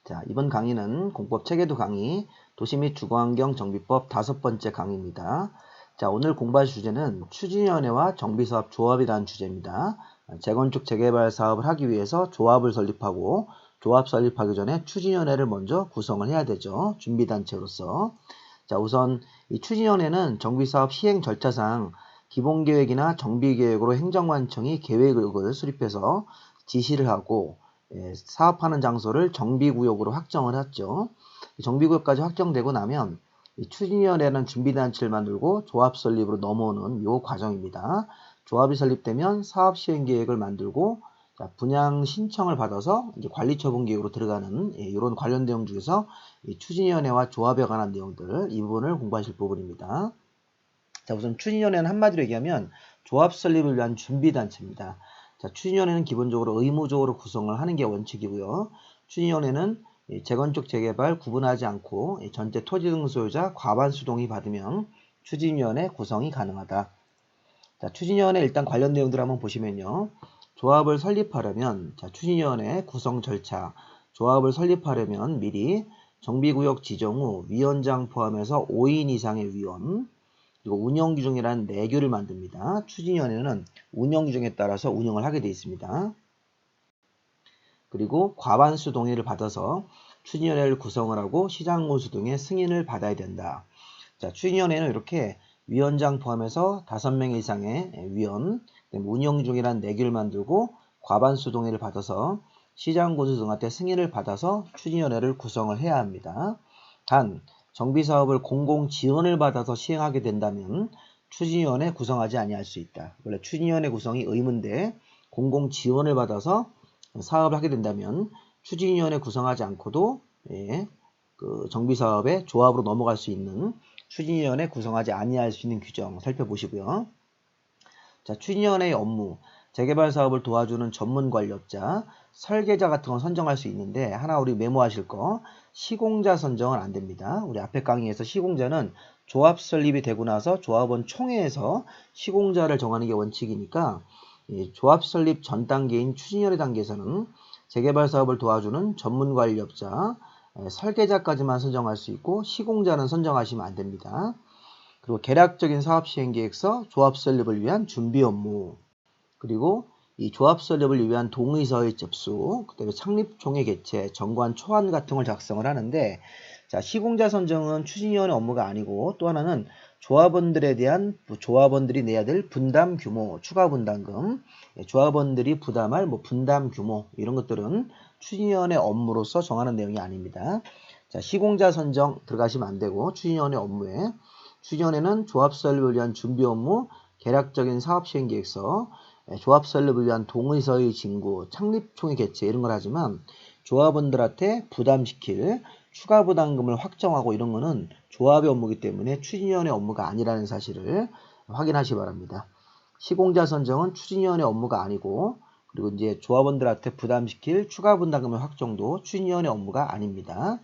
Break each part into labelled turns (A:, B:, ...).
A: 자, 이번 강의는 공법 체계도 강의, 도시 및 주거환경 정비법 5번째 강의입니다. 자, 오늘 공부할 주제는 추진위원회와 정비사업 조합이라는 주제입니다. 재건축 재개발 사업을 하기 위해서 조합을 설립하고, 조합 설립하기 전에 추진위원회를 먼저 구성을 해야 되죠. 준비단체로서. 자, 우선 이 추진위원회는 정비사업 시행 절차상 기본계획이나 정비계획으로 행정관청이 계획을 수립해서 지시를 하고, 사업하는 장소를 정비구역으로 확정을 했죠. 정비구역까지 확정되고 나면 이 추진위원회라는 준비단체를 만들고 조합 설립으로 넘어오는 요 과정입니다. 조합이 설립되면 사업 시행 계획을 만들고 분양 신청을 받아서 이제 관리처분계획으로 들어가는 이런 관련 내용 중에서 이 추진위원회와 조합에 관한 내용들 이 부분을 공부하실 부분입니다. 자, 우선 추진위원회는 한마디로 얘기하면 조합 설립을 위한 준비단체입니다. 자, 추진위원회는 기본적으로 의무적으로 구성을 하는 게 원칙이고요. 추진위원회는 재건축 재개발 구분하지 않고 전체 토지 등 소유자 과반수 동의 받으면 추진위원회 구성이 가능하다. 자, 추진위원회 일단 관련 내용들 한번 보시면요. 조합을 설립하려면 추진위원회 구성 절차, 조합을 설립하려면 미리 정비구역 지정 후 위원장 포함해서 5인 이상의 위원, 그리고 운영규정이라는 4교를 만듭니다. 추진위원회는 운영규정에 따라서 운영을 하게 되어 있습니다. 그리고 과반수 동의를 받아서 추진위원회를 구성을 하고 시장군수 등의 승인을 받아야 된다. 자, 추진위원회는 이렇게 위원장 포함해서 5명 이상의 위원, 운영규정이라는 4교를 만들고 과반수 동의를 받아서 시장군수 등한테 승인을 받아서 추진위원회를 구성을 해야 합니다. 단 정비사업을 공공지원을 받아서 시행하게 된다면 추진위원회 구성하지 아니할 수 있다. 원래 추진위원회 구성이 의무인데 공공지원을 받아서 사업을 하게 된다면 추진위원회 구성하지 않고도 그 정비사업의 조합으로 넘어갈 수 있는 추진위원회 구성하지 아니할 수 있는 규정 살펴보시고요. 자, 추진위원회의 업무, 재개발 사업을 도와주는 전문관리업자, 설계자 같은 건 선정할 수 있는데 하나 우리 메모하실 거, 시공자 선정은 안 됩니다. 우리 앞에 강의에서 시공자는 조합 설립이 되고 나서 조합원 총회에서 시공자를 정하는 게 원칙이니까 조합 설립 전 단계인 추진위원회 단계에서는 재개발 사업을 도와주는 전문관리업자, 설계자까지만 선정할 수 있고 시공자는 선정하시면 안 됩니다. 그리고 개략적인 사업 시행 계획서, 조합 설립을 위한 준비 업무, 그리고 이 조합 설립을 위한 동의서의 접수, 그다음에 창립총회 개최, 정관 초안 같은 걸 작성을 하는데, 자, 시공자 선정은 추진위원회 업무가 아니고 또 하나는 조합원들에 대한 조합원들이 내야 될 분담 규모, 추가 분담금, 조합원들이 부담할 분담 규모 이런 것들은 추진위원회 업무로서 정하는 내용이 아닙니다. 자, 시공자 선정 들어가시면 안 되고 추진위원회 업무에 추진위원회는 조합 설립을 위한 준비 업무, 개략적인 사업 시행 계획서, 조합 설립을 위한 동의서의 진구, 창립총회 개최 이런 걸 하지만 조합원들한테 부담시킬 추가 부담금을 확정하고 이런 거는 조합의 업무이기 때문에 추진위원회 업무가 아니라는 사실을 확인하시기 바랍니다. 시공자 선정은 추진위원회 업무가 아니고 그리고 이제 조합원들한테 부담시킬 추가 부담금의 확정도 추진위원회 업무가 아닙니다.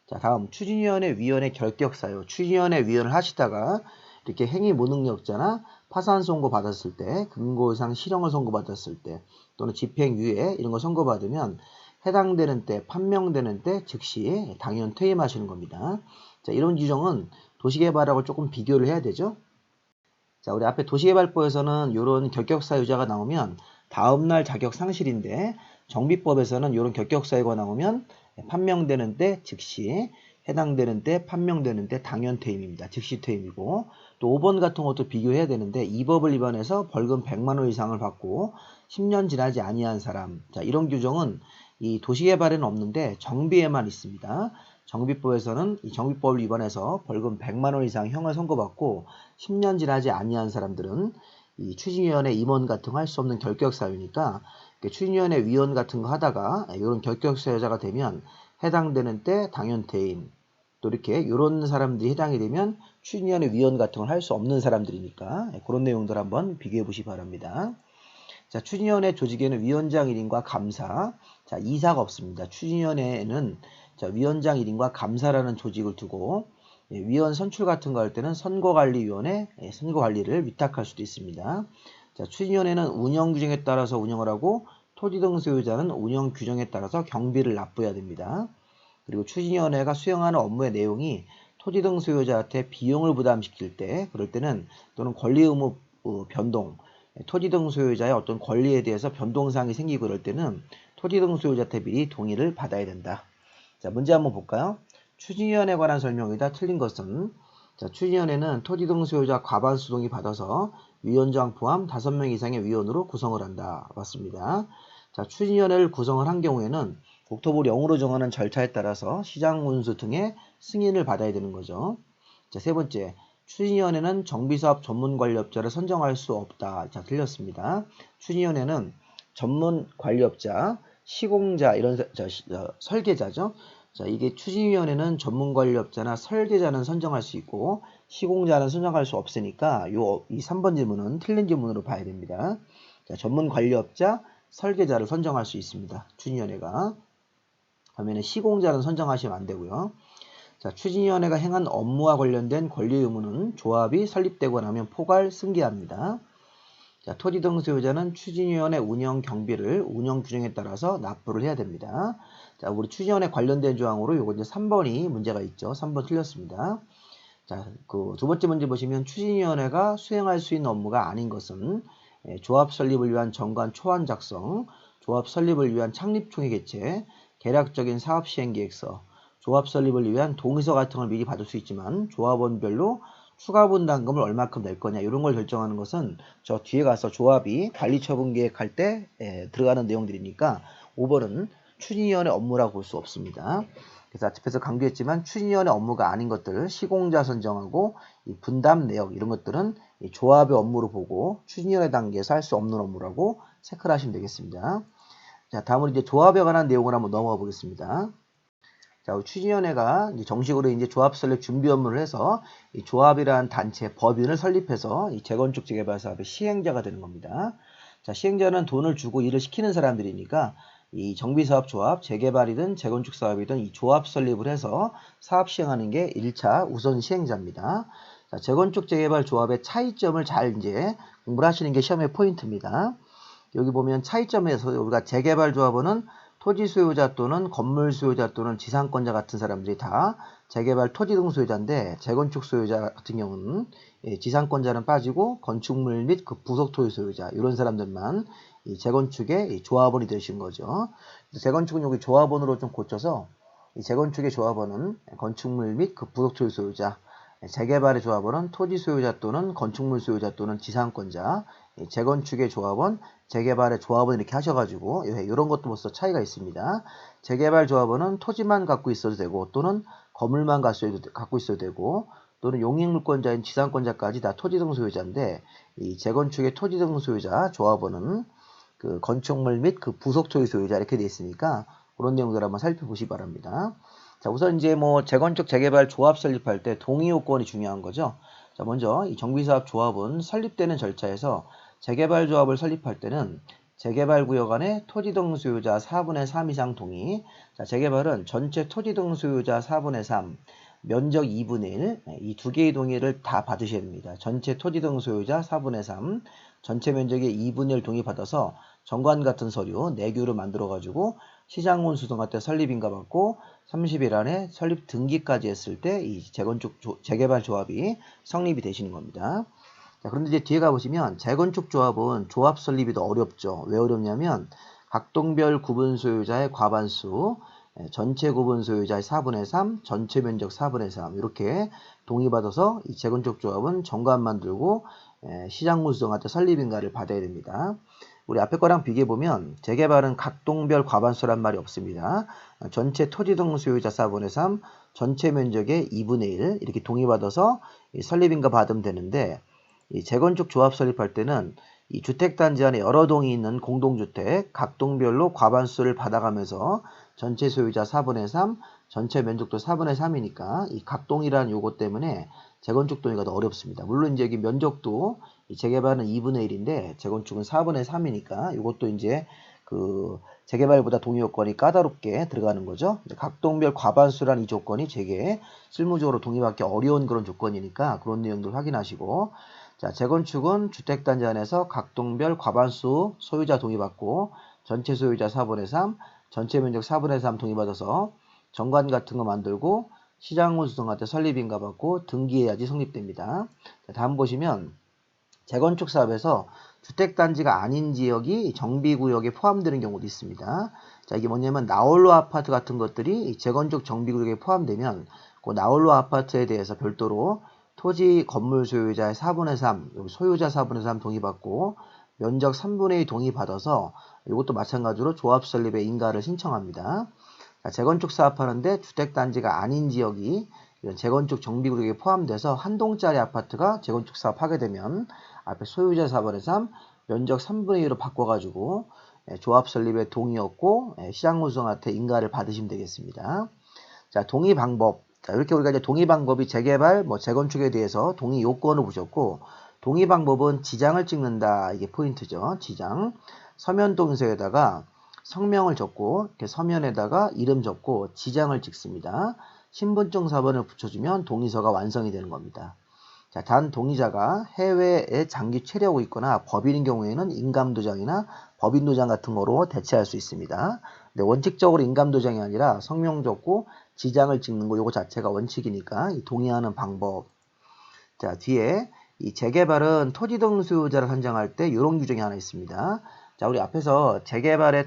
A: 자, 다음 추진위원회 위원회 결격사유. 추진위원회 위원을 하시다가 이렇게 행위 무능력자나 파산 선고 받았을 때, 금고 이상 실형을 선고받았을 때, 또는 집행유예 이런 거 선고받으면 해당되는 때, 판명되는 때 즉시 당연 퇴임하시는 겁니다. 자, 이런 규정은 도시개발하고 조금 비교를 해야 되죠. 자, 우리 앞에 도시개발법에서는 이런 결격사유자가 나오면 다음날 자격 상실인데 정비법에서는 이런 결격사유가 나오면 판명되는 때 즉시, 해당되는 때, 판명되는 때 당연 퇴임입니다. 즉시 퇴임이고, 또 5번 같은 것도 비교해야 되는데 이 법을 위반해서 벌금 100만 원 이상을 받고 10년 지나지 아니한 사람, 자, 이런 규정은 이 도시개발에는 없는데 정비에만 있습니다. 정비법에서는 이 정비법을 위반해서 벌금 100만 원 이상 형을 선고받고 10년 지나지 아니한 사람들은 이 추진위원회 임원 같은 거 할 수 없는 결격사유니까 추진위원회 위원 같은 거 하다가 이런 결격사유자가 되면 해당되는 때 당연 퇴임, 또 이렇게 이런 사람들이 해당이 되면 추진위원회 위원 같은 걸 할 수 없는 사람들이니까 그런 내용들 한번 비교해 보시기 바랍니다. 자, 추진위원회 조직에는 위원장 1인과 감사, 자, 이사가 없습니다. 추진위원회에는 자, 위원장 1인과 감사라는 조직을 두고 위원 선출 같은 거 할 때는 선거관리위원회, 선거관리를 위탁할 수도 있습니다. 자, 추진위원회는 운영규정에 따라서 운영을 하고 토지 등 소유자는 운영규정에 따라서 경비를 납부해야 됩니다. 그리고 추진위원회가 수행하는 업무의 내용이 토지 등 소유자한테 비용을 부담시킬 때, 그럴 때는 또는 권리 의무 변동, 토지 등 소유자의 어떤 권리에 대해서 변동사항이 생기고 그럴 때는 토지 등 소유자한테 미리 동의를 받아야 된다. 자, 문제 한번 볼까요? 추진위원회에 관한 설명이다. 틀린 것은, 자, 추진위원회는 토지 등 소유자 과반수 동의 받아서 위원장 포함 5명 이상의 위원으로 구성을 한다. 맞습니다. 자, 추진위원회를 구성을 한 경우에는 국토부를 0으로 정하는 절차에 따라서 시장군수 등의 승인을 받아야 되는 거죠. 자, 세 번째, 추진위원회는 정비사업 전문관리업자를 선정할 수 없다. 자, 틀렸습니다. 추진위원회는 전문관리업자, 시공자, 이런 설계자죠. 자, 이게 추진위원회는 전문관리업자나 설계자는 선정할 수 있고 시공자는 선정할 수 없으니까 이 3번 질문은 틀린 질문으로 봐야 됩니다. 자, 전문관리업자, 설계자를 선정할 수 있습니다. 추진위원회가. 반면에 시공자는 선정하시면 안 되고요. 자, 추진위원회가 행한 업무와 관련된 권리 의무는 조합이 설립되고 나면 포괄 승계합니다. 자, 토지 등 소유자는 추진위원회 운영 경비를 운영 규정에 따라서 납부를 해야 됩니다. 자, 우리 추진위원회 관련된 조항으로 요거 이제 3번이 문제가 있죠. 3번 틀렸습니다. 자, 그 두 번째 문제 보시면 추진위원회가 수행할 수 있는 업무가 아닌 것은 조합 설립을 위한 정관 초안 작성, 조합 설립을 위한 창립총회 개최, 계략적인 사업 시행 계획서, 조합 설립을 위한 동의서 같은 걸 미리 받을 수 있지만 조합원별로 추가 분담금을 얼마큼 낼 거냐 이런 걸 결정하는 것은 저 뒤에 가서 조합이 관리처분 계획할 때 들어가는 내용들이니까 5번은 추진위원회 업무라고 볼 수 없습니다. 그래서 앞에서 강조했지만 추진위원회 업무가 아닌 것들을 시공자 선정하고 이 분담 내역 이런 것들은 이 조합의 업무로 보고 추진위원회 단계에서 할 수 없는 업무라고 체크를 하시면 되겠습니다. 자, 다음으로 이제 조합에 관한 내용을 한번 넘어가 보겠습니다. 자, 추진위원회가 이제 정식으로 이제 조합 설립 준비 업무를 해서 이 조합이라는 단체 법인을 설립해서 이 재건축 재개발 사업의 시행자가 되는 겁니다. 자, 시행자는 돈을 주고 일을 시키는 사람들이니까 이 정비사업 조합, 재개발이든 재건축 사업이든 이 조합 설립을 해서 사업 시행하는 게 1차 우선 시행자입니다. 자, 재건축 재개발 조합의 차이점을 잘 이제 공부를 하시는 게 시험의 포인트입니다. 여기 보면 차이점에서 우리가 재개발 조합원은 토지 소유자 또는 건물 소유자 또는 지상권자 같은 사람들이 다 재개발 토지 등 소유자인데 재건축 소유자 같은 경우는 지상권자는 빠지고 건축물 및 그 부속 토지 소유자 이런 사람들만 이 재건축의 조합원이 되신 거죠. 재건축은 여기 조합원으로 좀 고쳐서 이 재건축의 조합원은 건축물 및 그 부속 토지 소유자, 재개발의 조합원은 토지 소유자 또는 건축물 소유자 또는 지상권자, 재건축의 조합원, 재개발의 조합원 이렇게 하셔가지고 이런 것도 벌써 차이가 있습니다. 재개발 조합원은 토지만 갖고 있어도 되고 또는 건물만 갖고 있어도 되고 또는 용익물권자인 지상권자까지 다 토지 등 소유자인데 이 재건축의 토지 등 소유자 조합원은 그 건축물 및 그 부속 토지 소유자 이렇게 되어 있으니까 그런 내용들 한번 살펴보시기 바랍니다. 자, 우선 이제 뭐 재건축 재개발 조합 설립할 때 동의 요건이 중요한 거죠. 자, 먼저 이 정비사업 조합은 설립되는 절차에서 재개발 조합을 설립할 때는 재개발 구역 안에 토지 등 소유자 4분의 3 이상 동의. 자, 재개발은 전체 토지 등 소유자 4분의 3, 면적 2분의 1, 이 두 개의 동의를 다 받으셔야 됩니다. 전체 토지 등 소유자 4분의 3, 전체 면적의 2분의 1 동의 받아서 정관 같은 서류 내규를 만들어 가지고 시장군 수등한테 설립인가 받고 30일 안에 설립 등기까지 했을 때 이 재건축 재개발 조합이 성립이 되시는 겁니다. 자, 그런데 이제 뒤에 가보시면 재건축 조합은 조합 설립이 더 어렵죠. 왜 어렵냐면 각동별 구분 소유자의 과반수, 전체 구분 소유자의 4분의 3, 전체 면적 4분의 3 이렇게 동의받아서 이 재건축 조합은 정관 만들고 시장군수등한테 설립인가를 받아야 됩니다. 우리 앞에 거랑 비교해보면 재개발은 각동별 과반수란 말이 없습니다. 전체 토지 등 소유자 4분의 3, 전체 면적의 2분의 1 이렇게 동의받아서 설립인가 받으면 되는데 이 재건축 조합 설립할 때는 이 주택단지 안에 여러 동이 있는 공동주택 각 동별로 과반수를 받아가면서 전체 소유자 4분의 3, 전체 면적도 4분의 3이니까 이 각동이라는 요거 때문에 재건축 동의가 더 어렵습니다. 물론 이제 여기 면적도 이 재개발은 2분의 1인데 재건축은 4분의 3이니까 이것도 이제 그 재개발보다 동의 요건이 까다롭게 들어가는 거죠. 각동별 과반수라는 이 조건이 되게 실무적으로 동의받기 어려운 그런 조건이니까 그런 내용들 확인하시고 자, 재건축은 주택단지 안에서 각동별 과반수 소유자 동의받고 전체 소유자 4분의 3, 전체 면적 4분의 3 동의받아서 정관 같은 거 만들고 시장군수등한테 설립인가 받고 등기해야지 성립됩니다. 자, 다음 보시면 재건축 사업에서 주택단지가 아닌 지역이 정비구역에 포함되는 경우도 있습니다. 자, 이게 뭐냐면 나홀로 아파트 같은 것들이 재건축 정비구역에 포함되면 그 나홀로 아파트에 대해서 별도로 토지 건물 소유자의 4분의 3, 소유자 4분의 3 동의받고 면적 3분의 2 동의받아서 이것도 마찬가지로 조합 설립에 인가를 신청합니다. 자, 재건축 사업하는데 주택단지가 아닌 지역이 이런 재건축 정비구역에 포함돼서 한 동짜리 아파트가 재건축 사업하게 되면 앞에 소유자 4분의 3, 면적 3분의 2로 바꿔가지고 조합 설립에 동의 얻고 시장군수한테 인가를 받으시면 되겠습니다. 자, 동의 방법. 자, 이렇게 우리가 이제 동의 방법이 재개발, 재건축에 대해서 동의 요건을 보셨고, 동의 방법은 지장을 찍는다. 이게 포인트죠. 지장. 서면 동의서에다가 성명을 적고, 이렇게 서면에다가 이름 적고, 지장을 찍습니다. 신분증 4번을 붙여주면 동의서가 완성이 되는 겁니다. 자, 단 동의자가 해외에 장기 체류하고 있거나 법인인 경우에는 인감도장이나 법인도장 같은 거로 대체할 수 있습니다. 근데 원칙적으로 인감도장이 아니라 성명 적고 지장을 찍는 거 요거 자체가 원칙이니까 이 동의하는 방법. 자, 뒤에 이 재개발은 토지 등 소유자를 선정할 때 이런 규정이 하나 있습니다. 자, 우리 앞에서 재개발은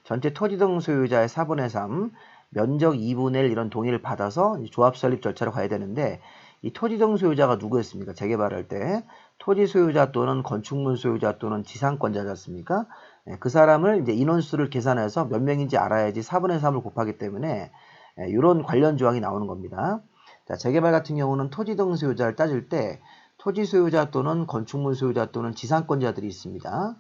A: 전체 토지 등 소유자의 4분의 3, 면적 2분의 1 이런 동의를 받아서 조합 설립 절차로 가야 되는데 이 토지 등 소유자가 누구였습니까? 재개발할 때 토지 소유자 또는 건축물 소유자 또는 지상권자지 않습니까? 그 사람을 이제 인원수를 계산해서 몇 명인지 알아야지 4분의 3을 곱하기 때문에 이런 관련 조항이 나오는 겁니다. 자, 재개발 같은 경우는 토지 등 소유자를 따질 때 토지 소유자 또는 건축물 소유자 또는 지상권자들이 있습니다.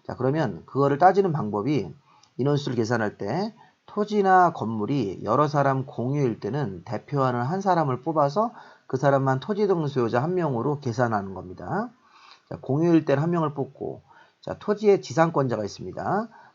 A: 자, 그러면 그거를 따지는 방법이 인원수를 계산할 때 토지나 건물이 여러 사람 공유일 때는 대표하는 한 사람을 뽑아서 그 사람만 토지 등 소유자 한 명으로 계산하는 겁니다. 자, 공유일 때는 한 명을 뽑고, 자, 토지에 지상권자가 있습니다.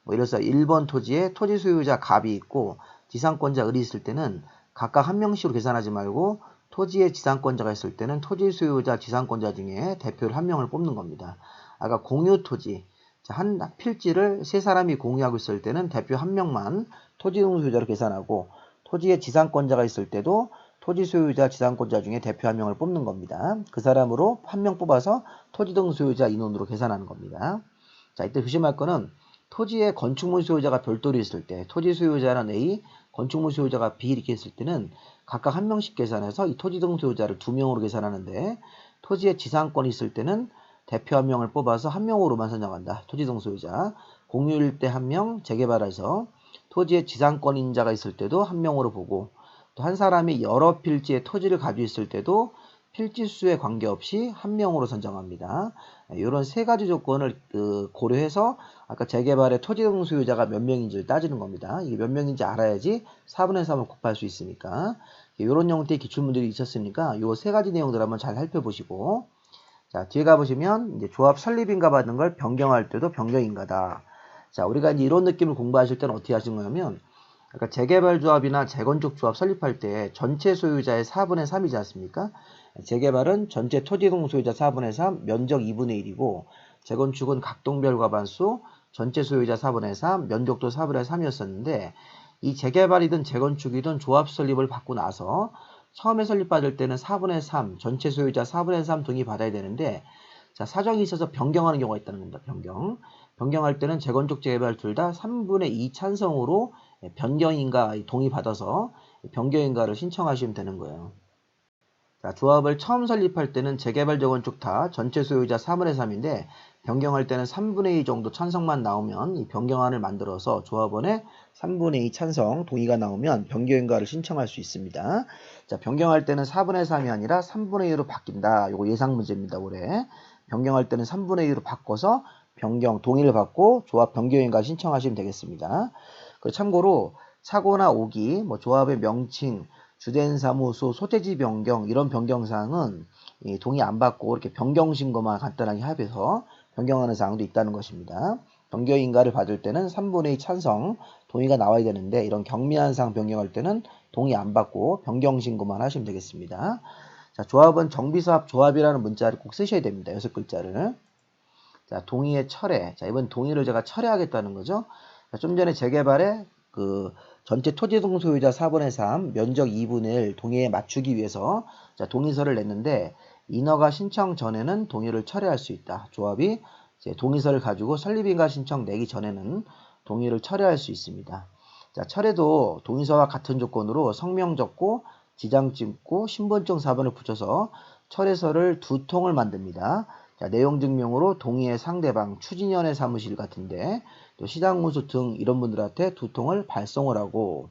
A: 예를 들어서 1번 토지에 토지 소유자 갑이 있고 지상권자 을이 있을 때는 각각 한 명씩으로 계산하지 말고 토지에 지상권자가 있을 때는 토지 소유자 지상권자 중에 대표를 한 명을 뽑는 겁니다. 아까 공유 토지, 자, 한 필지를 세 사람이 공유하고 있을 때는 대표 한 명만 토지 등 소유자로 계산하고 토지에 지상권자가 있을 때도 토지 소유자 지상권자 중에 대표 한 명을 뽑는 겁니다. 그 사람으로 한 명 뽑아서 토지 등 소유자 인원으로 계산하는 겁니다. 자, 이때 조심할 거는 토지에 건축물 소유자가 별도로 있을 때 토지 소유자는 A, 건축물 소유자가 B 이렇게 있을 때는 각각 한 명씩 계산해서 이 토지 등 소유자를 두 명으로 계산하는데 토지에 지상권이 있을 때는 대표 한 명을 뽑아서 한 명으로만 선정한다. 토지 등 소유자. 공유일 때 한 명, 재개발해서 토지에 지상권인자가 있을 때도 한 명으로 보고 또 한 사람이 여러 필지의 토지를 가지고 있을 때도 필지 수에 관계없이 한 명으로 선정합니다. 이런 세 가지 조건을 고려해서 아까 재개발의 토지 등 소유자가 몇 명인지를 따지는 겁니다. 이게 몇 명인지 알아야지 4분의 3을 곱할 수 있으니까 이런 형태의 기출문들이 있었으니까 이 세 가지 내용들 한번 잘 살펴보시고 자, 뒤에 가보시면 이제 조합 설립인가 받는 걸 변경할 때도 변경인가다. 자, 우리가 이제 이런 느낌을 공부하실 때는 어떻게 하시는 거냐면 그러니까 재개발 조합이나 재건축 조합 설립할 때 전체 소유자의 4분의 3이지 않습니까? 재개발은 전체 토지동 소유자 4분의 3, 면적 2분의 1이고 재건축은 각동별 과반수, 전체 소유자 4분의 3, 면적도 4분의 3이었었는데 이 재개발이든 재건축이든 조합 설립을 받고 나서 처음에 설립받을 때는 4분의 3, 전체 소유자 4분의 3 동의 받아야 되는데 자, 사정이 있어서 변경하는 경우가 있다는 겁니다. 변경할 때는 재건축 재개발 둘 다 3분의 2 찬성으로 변경인가 동의받아서 변경인가를 신청하시면 되는 거예요. 자, 조합을 처음 설립할 때는 재개발 재건축 다 전체 소유자 4분의 3인데 변경할 때는 3분의 2 정도 찬성만 나오면 이 변경안을 만들어서 조합원의 3분의 2 찬성 동의가 나오면 변경인가를 신청할 수 있습니다. 자, 변경할 때는 4분의 3이 아니라 3분의 2로 바뀐다. 이거 예상 문제입니다. 올해. 변경할 때는 3분의 2로 바꿔서 변경 동의를 받고 조합 변경인가 신청하시면 되겠습니다. 참고로 사고나 오기, 조합의 명칭, 주된 사무소, 소재지 변경 이런 변경 사항은 동의 안 받고 이렇게 변경 신고만 간단하게 합해서 변경하는 사항도 있다는 것입니다. 변경 인가를 받을 때는 3분의 2 찬성 동의가 나와야 되는데 이런 경미한 사항 변경할 때는 동의 안 받고 변경 신고만 하시면 되겠습니다. 자, 조합은 정비사업 조합이라는 문자를 꼭 쓰셔야 됩니다. 6글자를. 자, 동의의 철회. 자, 이번 동의를 제가 철회하겠다는 거죠. 자, 좀 전에 재개발에 그 전체 토지동 소유자 4분의 3, 면적 2분의 1 동의에 맞추기 위해서 자, 동의서를 냈는데 인허가 신청 전에는 동의를 철회할 수 있다. 조합이 이제 동의서를 가지고 설립인가 신청 내기 전에는 동의를 철회할 수 있습니다. 자, 철회도 동의서와 같은 조건으로 성명 적고 지장 찍고 신분증 4번을 붙여서 철회서를 2통을 만듭니다. 자, 내용 증명으로 동의의 상대방, 추진위원회 사무실 같은데 또 시장군수 등 이런 분들한테 2통을 발송을 하고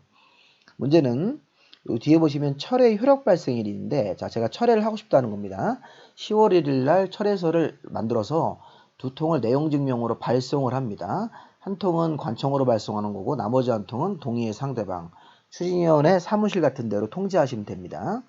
A: 문제는 요 뒤에 보시면 철회 효력 발생일이 있는데 자, 제가 철회를 하고 싶다는 겁니다. 10월 1일 날 철회서를 만들어서 2통을 내용 증명으로 발송을 합니다. 한 통은 관청으로 발송하는 거고 나머지 한 통은 동의의 상대방, 추진위원회 사무실 같은 데로 통지하시면 됩니다.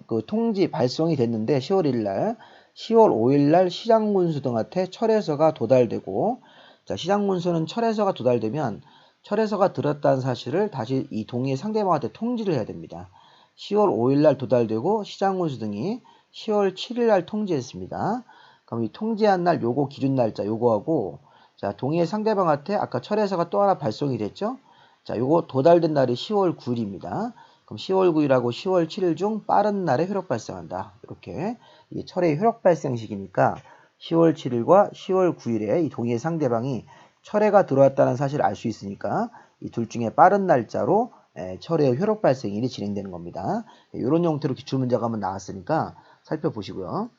A: 그 통지 발송이 됐는데 10월 1일 날, 10월 5일 날 시장군수 등한테 철회서가 도달되고 자, 시장군수는 철회서가 도달되면 철회서가 들었다는 사실을 다시 이 동의의 상대방한테 통지를 해야 됩니다. 10월 5일 날 도달되고 시장군수 등이 10월 7일 날 통지했습니다. 그럼 이 통지한 날 요거 기준 날짜 요거하고 자, 동의의 상대방한테 아까 철회서가 또 하나 발송이 됐죠? 자, 요거 도달된 날이 10월 9일입니다. 그럼 10월 9일하고 10월 7일 중 빠른 날에 효력 발생한다. 이렇게 이 철회 효력 발생 시기니까 10월 7일과 10월 9일에 이 동의의 상대방이 철회가 들어왔다는 사실을 알 수 있으니까 이 둘 중에 빠른 날짜로 철회 효력 발생일이 진행되는 겁니다. 이런 형태로 기출문제가 한번 나왔으니까 살펴보시고요.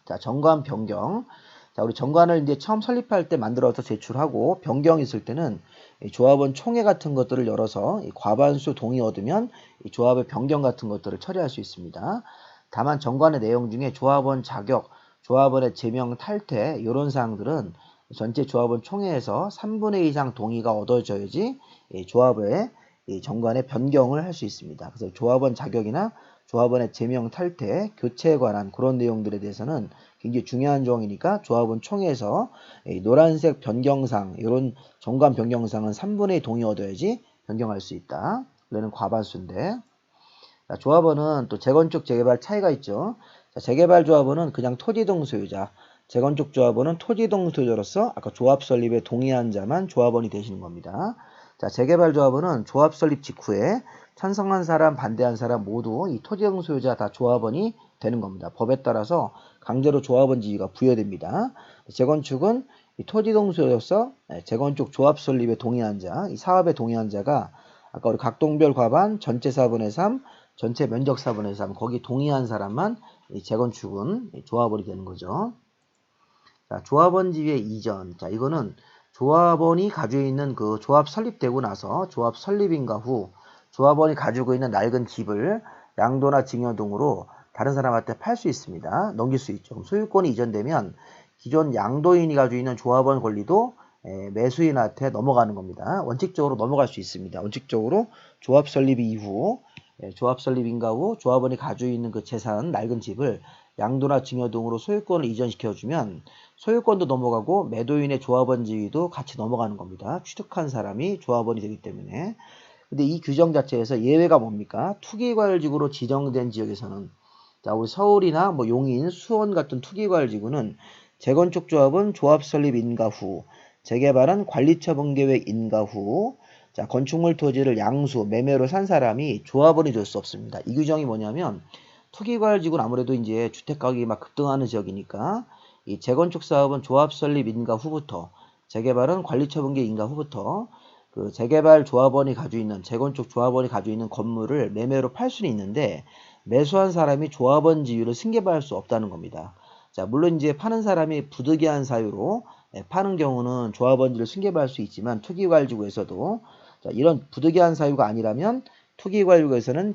A: 자, 정관 변경. 자, 우리 정관을 이제 처음 설립할 때 만들어서 제출하고 변경이 있을 때는 이 조합원 총회 같은 것들을 열어서 이 과반수 동의 얻으면 이 조합의 변경 같은 것들을 처리할 수 있습니다. 다만 정관의 내용 중에 조합원 자격, 조합원의 제명 탈퇴 이런 사항들은 전체 조합원 총회에서 3분의 2 이상 동의가 얻어져야지 이 조합의 이 정관의 변경을 할 수 있습니다. 그래서 조합원 자격이나 조합원의 제명 탈퇴, 교체에 관한 그런 내용들에 대해서는 굉장히 중요한 조항이니까 조합원 총회에서 노란색 변경사항, 이런 정관 변경사항은 3분의 2 동의 얻어야지 변경할 수 있다. 원래는 과반수인데. 자, 조합원은 또 재건축, 재개발 차이가 있죠. 자, 재개발 조합원은 그냥 토지동 소유자, 재건축 조합원은 토지동 소유자로서 아까 조합 설립에 동의한 자만 조합원이 되시는 겁니다. 자, 재개발 조합원은 조합 설립 직후에 찬성한 사람, 반대한 사람 모두 이 토지동 소유자 다 조합원이 되는 겁니다. 법에 따라서 강제로 조합원 지위가 부여됩니다. 재건축은 이 토지동 소유자로서 재건축 조합 설립에 동의한 자, 이 사업에 동의한 자가 아까 우리 각동별 과반 전체 4분의 3, 전체 면적 4분의 3 거기 동의한 사람만 이 재건축은 조합원이 되는 거죠. 자, 조합원 지위의 이전. 자, 이거는 조합원이 가지고 있는 그 조합 설립되고 나서 조합 설립인가 후 조합원이 가지고 있는 낡은 집을 양도나 증여 등으로 다른 사람한테 팔 수 있습니다. 넘길 수 있죠. 소유권이 이전되면 기존 양도인이 가지고 있는 조합원 권리도 매수인한테 넘어가는 겁니다. 원칙적으로 넘어갈 수 있습니다. 원칙적으로 조합 설립 이후 조합 설립인가 후 조합원이 가지고 있는 그 재산, 낡은 집을 양도나 증여 등으로 소유권을 이전시켜주면 소유권도 넘어가고 매도인의 조합원 지위도 같이 넘어가는 겁니다. 취득한 사람이 조합원이 되기 때문에. 근데 이 규정 자체에서 예외가 뭡니까? 투기과열지구로 지정된 지역에서는 자, 우리 서울이나 뭐 용인, 수원 같은 투기과열지구는 재건축 조합은 조합 설립 인가 후, 재개발은 관리처분 계획 인가 후, 자, 건축물 토지를 양수, 매매로 산 사람이 조합원이 될 수 없습니다. 이 규정이 뭐냐면 투기과열지구는 아무래도 이제 주택가격이 막 급등하는 지역이니까 이 재건축 사업은 조합 설립 인가 후부터, 재개발은 관리처분 계획 인가 후부터 그 재개발 조합원이 가지고 있는 재건축 조합원이 가지고 있는 건물을 매매로 팔 수는 있는데 매수한 사람이 조합원 지위를 승계받을 수 없다는 겁니다. 자, 물론 이제 파는 사람이 부득이한 사유로 파는 경우는 조합원지를 승계받을 수 있지만 투기과열지구에서도 자, 이런 부득이한 사유가 아니라면 투기과열지구에서는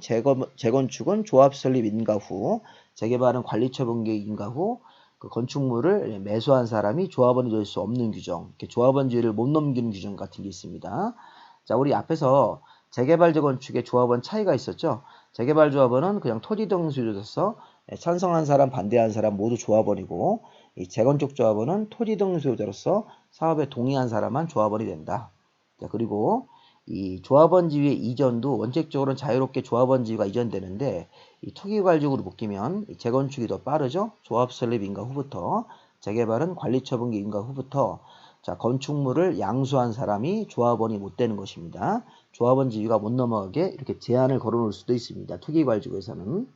A: 재건축은 조합 설립 인가 후, 재개발은 관리처분 계획 인가 후 그 건축물을 매수한 사람이 조합원이 될 수 없는 규정, 이렇게 조합원지위를 못 넘기는 규정 같은 게 있습니다. 자, 우리 앞에서 재개발 재건축의 조합원 차이가 있었죠. 재개발 조합원은 그냥 토지동 소유자로서 찬성한 사람, 반대한 사람 모두 조합원이고 이 재건축 조합원은 토지동 소유자로서 사업에 동의한 사람만 조합원이 된다. 자, 그리고 이 조합원 지위의 이전도 원칙적으로는 자유롭게 조합원 지위가 이전되는데 이 투기과열지구로 묶이면 재건축이 더 빠르죠. 조합 설립 인가 후부터 재개발은 관리처분기 인가 후부터 자, 건축물을 양수한 사람이 조합원이 못 되는 것입니다. 조합원 지위가 못 넘어가게 이렇게 제한을 걸어놓을 수도 있습니다. 투기발주구에서는.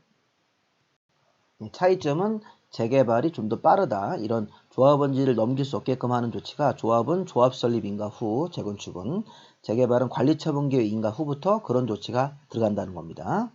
A: 차이점은 재개발이 좀 더 빠르다. 이런 조합원지를 넘길 수 없게끔 하는 조치가 조합은 조합설립 인가 후, 재건축은 재개발은 관리처분기획 인가 후부터 그런 조치가 들어간다는 겁니다.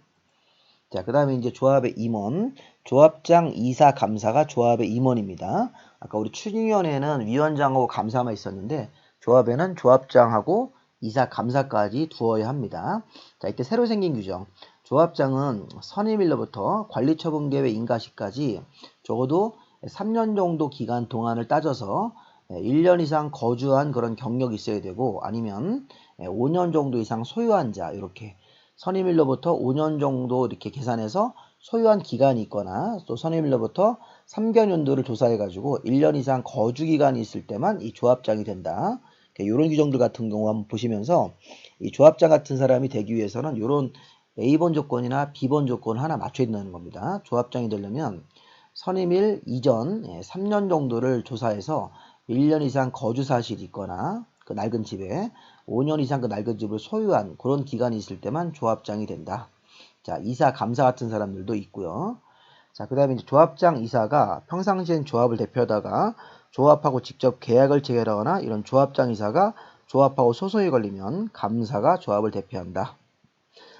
A: 자, 그 다음에 이제 조합의 임원, 조합장, 이사, 감사가 조합의 임원입니다. 아까 우리 추진위원회는 위원장하고 감사만 있었는데 조합에는 조합장하고 이사, 감사까지 두어야 합니다. 자, 이때 새로 생긴 규정. 조합장은 선임일로부터 관리처분계획 인가 시까지 적어도 3년 정도 기간 동안을 따져서 1년 이상 거주한 그런 경력이 있어야 되고 아니면 5년 정도 이상 소유한 자 이렇게 선임일로부터 5년 정도 이렇게 계산해서 소유한 기간이 있거나 또 선임일로부터 3개년도를 조사해가지고 1년 이상 거주 기간이 있을 때만 이 조합장이 된다. 이런 규정들 같은 경우 한번 보시면서 이 조합장 같은 사람이 되기 위해서는 이런 A번 조건이나 B번 조건 하나 맞춰야 된다는 겁니다. 조합장이 되려면 선임일 이전 3년 정도를 조사해서 1년 이상 거주 사실이 있거나 그 낡은 집에 5년 이상 그 낡은 집을 소유한 그런 기간이 있을 때만 조합장이 된다. 자, 이사, 감사 같은 사람들도 있고요. 자, 그 다음에 이제 조합장, 이사가 평상시엔 조합을 대표하다가 조합하고 직접 계약을 체결하거나 이런 조합장, 이사가 조합하고 소송이 걸리면 감사가 조합을 대표한다.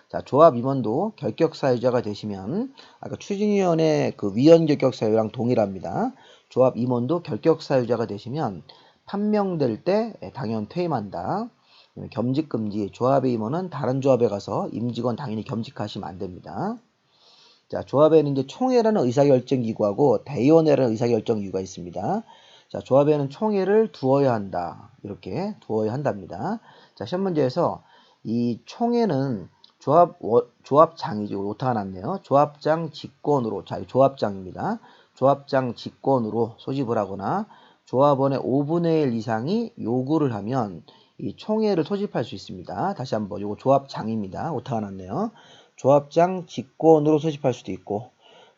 A: 자, 조합 임원도 결격 사유자가 되시면 아까 추진위원회 그 위원 결격 사유랑 동일합니다. 조합 임원도 결격 사유자가 되시면 판명될 때 당연 퇴임한다. 겸직 금지. 조합의 임원은 다른 조합에 가서 임직원 당연히 겸직하시면 안 됩니다. 자, 조합에는 이제 총회라는 의사결정 기구하고 대의원회라는 의사결정 기구가 있습니다. 자, 조합에는 총회를 두어야 한다. 이렇게 두어야 한답니다. 자, 시험 문제에서 이 총회는 조합장이죠. 오타가 났네요. 조합장 직권으로, 자, 조합장입니다. 조합장 직권으로 소집을 하거나 조합원의 5분의 1 이상이 요구를 하면 이 총회를 소집할 수 있습니다. 다시 한번, 요거 조합장입니다. 오타가 났네요. 조합장 직권으로 소집할 수도 있고,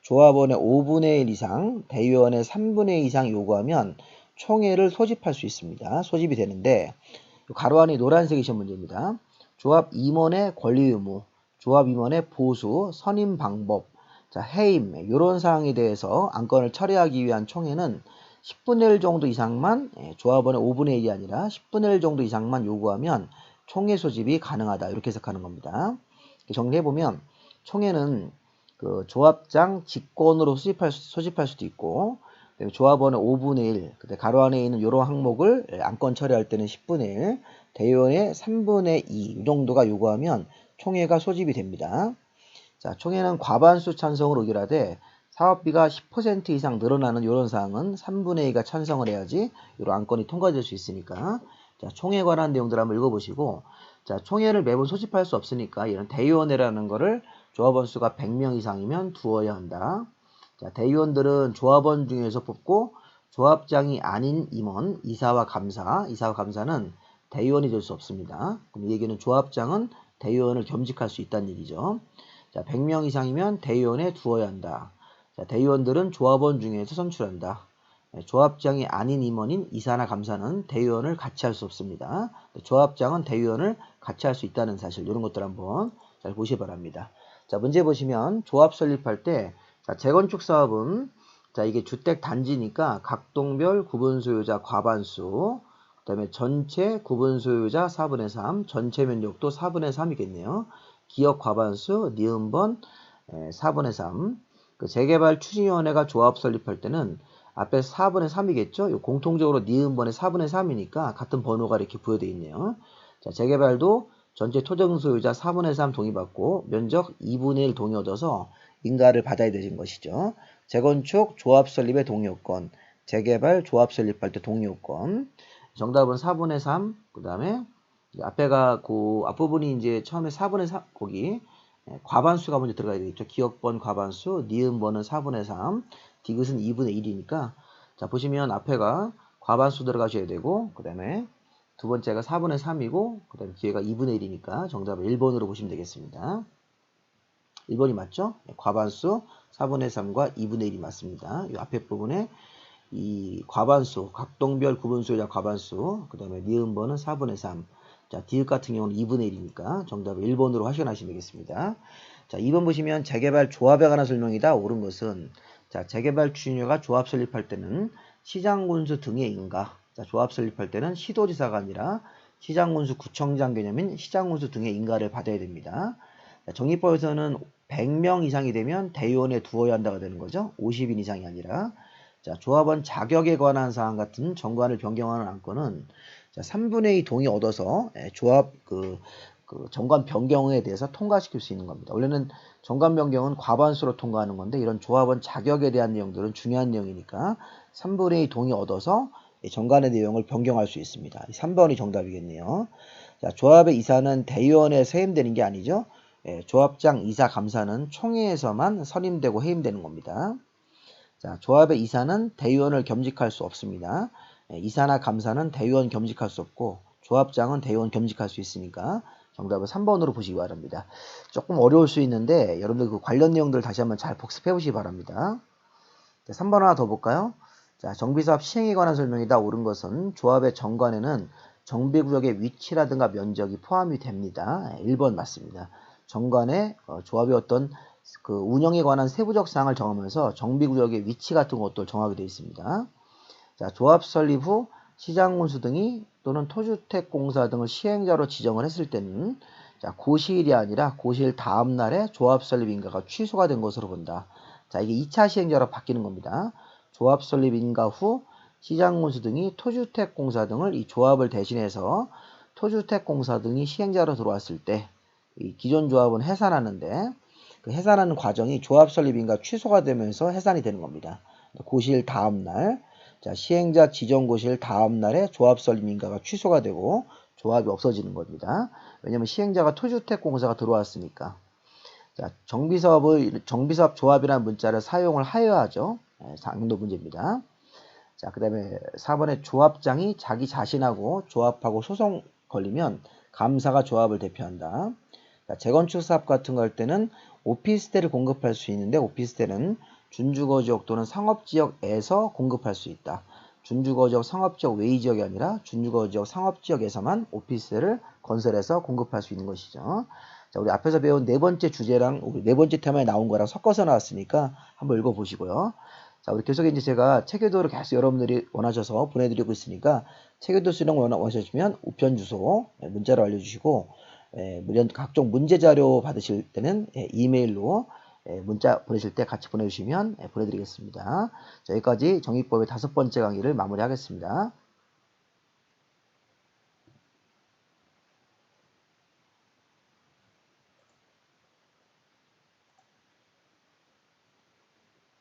A: 조합원의 5분의 1 이상, 대의원의 3분의 2 이상 요구하면 총회를 소집할 수 있습니다. 소집이 되는데, 가로 안에 노란색이 시험 문제입니다. 조합 임원의 권리 의무, 조합 임원의 보수, 선임 방법, 자, 해임, 이런 사항에 대해서 안건을 처리하기 위한 총회는 10분의 1 정도 이상만, 조합원의 5분의 1이 아니라 10분의 1 정도 이상만 요구하면 총회 소집이 가능하다. 이렇게 해석하는 겁니다. 정리해보면 총회는 그 조합장 직권으로 소집할 수도 있고, 조합원의 5분의 1, 그때 가로 안에 있는 이런 항목을 안건 처리할 때는 10분의 1, 대의원의 3분의 2, 이 정도가 요구하면 총회가 소집이 됩니다. 자, 총회는 과반수 찬성으로 의결하되 사업비가 10% 이상 늘어나는 이런 사항은 3분의 2가 찬성을 해야지 이런 안건이 통과될 수 있으니까 자, 총회에 관한 내용들 한번 읽어보시고 자, 총회를 매번 소집할 수 없으니까 이런 대의원회라는 거를 조합원 수가 100명 이상이면 두어야 한다. 자, 대의원들은 조합원 중에서 뽑고 조합장이 아닌 임원, 이사와 감사는 대의원이 될 수 없습니다. 그럼 이 얘기는 조합장은 대의원을 겸직할 수 있다는 얘기죠. 자, 100명 이상이면 대의원에 두어야 한다. 자, 대의원들은 조합원 중에서 선출한다. 조합장이 아닌 임원인 이사나 감사는 대의원을 같이 할 수 없습니다. 조합장은 대의원을 같이 할 수 있다는 사실, 이런 것들 한번 잘 보시기 바랍니다. 자, 문제 보시면 조합 설립할 때 자, 재건축 사업은 자, 이게 주택 단지니까 각 동별 구분 소유자 과반수, 그 다음에 전체 구분 소유자 4분의 3, 전체 면적도 4분의 3이겠네요. 기업 과반수, 니은번 4분의 3. 그 재개발 추진위원회가 조합 설립할 때는 앞에 4분의 3이겠죠? 공통적으로 니은번의 4분의 3이니까 같은 번호가 이렇게 부여되어 있네요. 자, 재개발도 전체 토정 소유자 4분의 3 동의받고 면적 2분의 1 동의 얻어서 인가를 받아야 되는 것이죠. 재건축 조합 설립의 동의 요건, 재개발 조합 설립할 때 동의 요건. 정답은 4분의 3. 그다음에 앞에가 그 앞부분이 이제 처음에 4분의 3 거기 과반수가 먼저 들어가야 되겠죠. 기억번 과반수, 니은번은 4분의 3, 디귿은 2분의 1이니까 자, 보시면 앞에가 과반수 들어가셔야 되고 그다음에 두 번째가 4분의 3이고 그다음에 뒤에가 2분의 1이니까 정답을 1번으로 보시면 되겠습니다. 1번이 맞죠? 과반수 4분의 3과 2분의 1이 맞습니다. 이 앞에 부분에 이 과반수, 각동별 구분수의 과반수, 그 다음에 니은번은 4분의 3. 자, 디귿 같은 경우는 2분의 1이니까 정답을 1번으로 확인하시면 되겠습니다. 자, 2번 보시면 재개발 조합에 관한 설명이다. 옳은 것은 자, 재개발 추진료가 조합 설립할 때는 시장군수 등의 인가. 자, 조합 설립할 때는 시도지사가 아니라 시장군수 구청장 개념인 시장군수 등의 인가를 받아야 됩니다. 자, 정리법에서는 100명 이상이 되면 대의원에 두어야 한다가 되는 거죠. 50인 이상이 아니라. 자, 조합원 자격에 관한 사항 같은 정관을 변경하는 안건은 자, 3분의 2 동의 얻어서 조합 정관 변경에 대해서 통과시킬 수 있는 겁니다. 원래는 정관 변경은 과반수로 통과하는 건데 이런 조합원 자격에 대한 내용들은 중요한 내용이니까 3분의 2 동의 얻어서 정관의 내용을 변경할 수 있습니다. 3번이 정답이겠네요. 자, 조합의 이사는 대의원에 세임되는 게 아니죠. 조합장, 이사, 감사는 총회에서만 선임되고 해임되는 겁니다. 자, 조합의 이사는 대의원을 겸직할 수 없습니다. 이사나 감사는 대의원 겸직할 수 없고 조합장은 대의원 겸직할 수 있으니까 정답을 3번으로 보시기 바랍니다. 조금 어려울 수 있는데 여러분들 그 관련 내용들 다시 한번 잘 복습해 보시기 바랍니다. 자, 3번 하나 더 볼까요? 자, 정비사업 시행에 관한 설명이다. 옳은 것은 조합의 정관에는 정비구역의 위치라든가 면적이 포함이 됩니다. 1번 맞습니다. 정관에 조합의 어떤 그 운영에 관한 세부적 사항을 정하면서 정비구역의 위치 같은 것도 정하게 되어 있습니다. 자, 조합 설립 후 시장군수 등이 또는 토주택공사 등을 시행자로 지정을 했을 때는 자, 고시일이 아니라 고시일 다음 날에 조합 설립 인가가 취소가 된 것으로 본다. 자, 이게 2차 시행자로 바뀌는 겁니다. 조합 설립 인가 후 시장군수 등이 토주택공사 등을 이 조합을 대신해서 토주택공사 등이 시행자로 들어왔을 때 이 기존 조합은 해산하는데 그 해산하는 과정이 조합 설립인가 취소가 되면서 해산이 되는 겁니다. 고시일 다음 날, 자, 시행자 지정 고시일 다음 날에 조합 설립인가가 취소가 되고 조합이 없어지는 겁니다. 왜냐하면 시행자가 토주택공사가 들어왔으니까. 자, 정비사업 조합이라는 문자를 사용을 하여야 하죠. 상도 문제입니다. 자, 그 다음에 4번에 조합장이 자기 자신하고 조합하고 소송 걸리면 감사가 조합을 대표한다. 자, 재건축 사업 같은 거 할 때는 오피스텔을 공급할 수 있는데 오피스텔은 준주거지역 또는 상업지역에서 공급할 수 있다. 준주거지역 상업지역 외의 지역이 아니라 준주거지역 상업지역에서만 오피스텔을 건설해서 공급할 수 있는 것이죠. 자, 우리 앞에서 배운 네 번째 주제랑 우리 네 번째 테마에 나온 거랑 섞어서 나왔으니까 한번 읽어보시고요. 자, 우리 계속해 이제 제가 체계도를 계속 여러분들이 원하셔서 보내드리고 있으니까 체계도 수령 원하시면 우편 주소 문자로 알려주시고 각종 문제 자료 받으실 때는 이메일로 문자 보내실 때 같이 보내주시면 보내드리겠습니다. 자, 여기까지 정의법의 5번째 강의를 마무리하겠습니다.